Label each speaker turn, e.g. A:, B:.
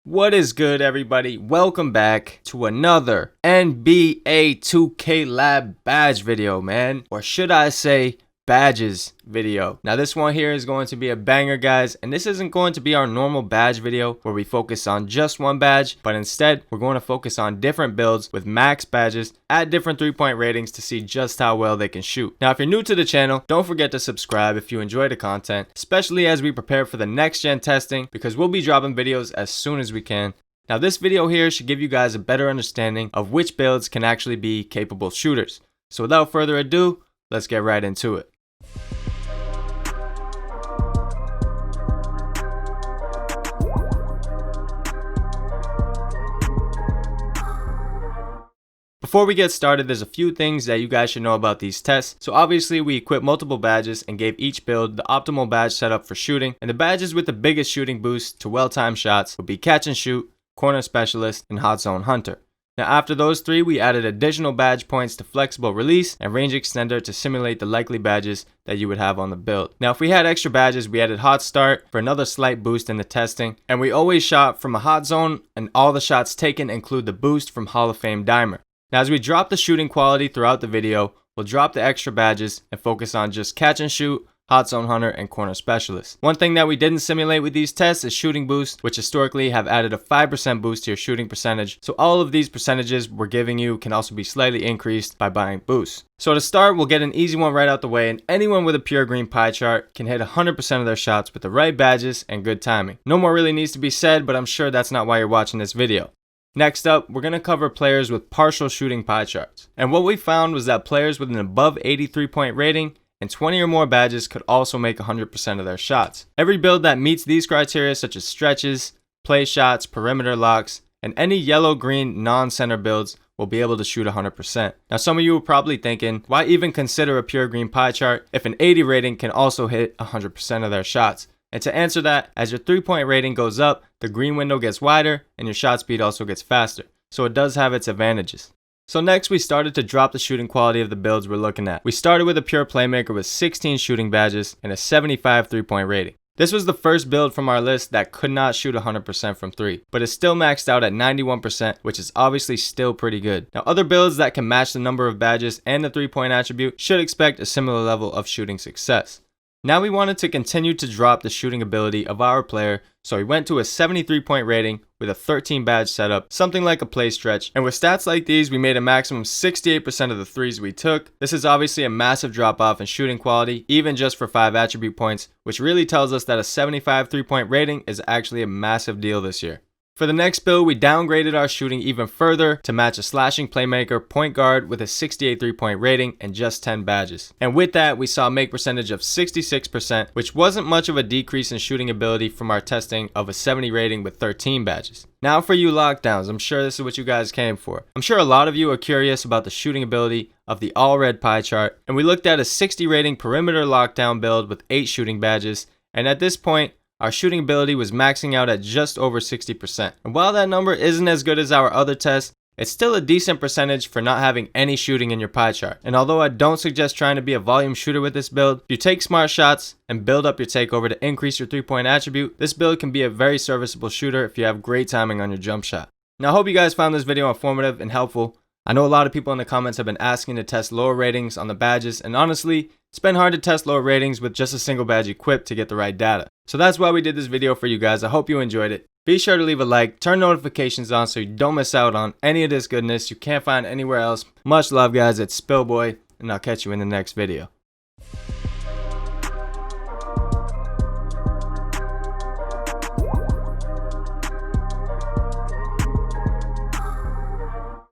A: What is good, everybody? Welcome back to another NBA 2K Lab badge video, man. Or should I say badges video. Now this one here is going to be a banger, guys, and this isn't going to be our normal badge video where we focus on just one badge, but instead we're going to focus on different builds with max badges at different 3-point ratings to see just how well they can shoot. Now if you're new to the channel, don't forget to subscribe if you enjoy the content, especially as we prepare for the next gen testing, because we'll be dropping videos as soon as we can. Now this video here should give you guys a better understanding of which builds can actually be capable shooters. So without further ado, let's get right into it. Before we get started, there's a few things that you guys should know about these tests. So obviously we equipped multiple badges and gave each build the optimal badge setup for shooting. And the badges with the biggest shooting boost to well-timed shots would be catch and shoot, corner specialist, and hot zone hunter. Now after those three, we added additional badge points to flexible release and range extender to simulate the likely badges that you would have on the build. Now if we had extra badges, we added hot start for another slight boost in the testing. And we always shot from a hot zone, and all the shots taken include the boost from Hall of Fame Dimer. Now as we drop the shooting quality throughout the video, we'll drop the extra badges and focus on just catch and shoot, hot zone hunter, and corner specialist. One thing that we didn't simulate with these tests is shooting boost, which historically have added a 5% boost to your shooting percentage. So all of these percentages we're giving you can also be slightly increased by buying boosts. So to start, we'll get an easy one right out the way, and anyone with a pure green pie chart can hit 100% of their shots with the right badges and good timing. No more really needs to be said, but I'm sure that's not why you're watching this video. Next up, we're going to cover players with partial shooting pie charts. And what we found was that players with an above 83-point rating and 20 or more badges could also make 100% of their shots. Every build that meets these criteria, such as stretches, play shots, perimeter locks, and any yellow-green non-center builds, will be able to shoot 100%. Now some of you are probably thinking, why even consider a pure green pie chart if an 80 rating can also hit 100% of their shots? And to answer that, as your 3-point rating goes up, the green window gets wider and your shot speed also gets faster. So it does have its advantages. So next we started to drop the shooting quality of the builds we're looking at. We started with a pure playmaker with 16 shooting badges and a 75 3-point rating. This was the first build from our list that could not shoot 100% from 3, but is still maxed out at 91%, which is obviously still pretty good. Now other builds that can match the number of badges and the 3-point attribute should expect a similar level of shooting success. Now we wanted to continue to drop the shooting ability of our player, so we went to a 73-point rating with a 13 badge setup, something like a play stretch. And with stats like these, we made a maximum 68% of the threes we took. This is obviously a massive drop off in shooting quality, even just for 5 attribute points, which really tells us that a 75 3-point rating is actually a massive deal this year. For the next build, we downgraded our shooting even further to match a slashing playmaker point guard with a 68 3-point rating and just 10 badges. And with that, we saw a make percentage of 66%, which wasn't much of a decrease in shooting ability from our testing of a 70 rating with 13 badges. Now for you lockdowns, I'm sure this is what you guys came for. I'm sure a lot of you are curious about the shooting ability of the all red pie chart, and we looked at a 60 rating perimeter lockdown build with 8 shooting badges, and at this point, our shooting ability was maxing out at just over 60%. And while that number isn't as good as our other tests, it's still a decent percentage for not having any shooting in your pie chart. And although I don't suggest trying to be a volume shooter with this build, if you take smart shots and build up your takeover to increase your 3-point attribute, this build can be a very serviceable shooter if you have great timing on your jump shot. Now I hope you guys found this video informative and helpful. I know a lot of people in the comments have been asking to test lower ratings on the badges, and honestly, it's been hard to test lower ratings with just a single badge equipped to get the right data. So that's why we did this video for you guys. I hope you enjoyed it. Be sure to leave a like, turn notifications on so you don't miss out on any of this goodness you can't find anywhere else. Much love, guys. It's Spillboy, and I'll catch you in the next video.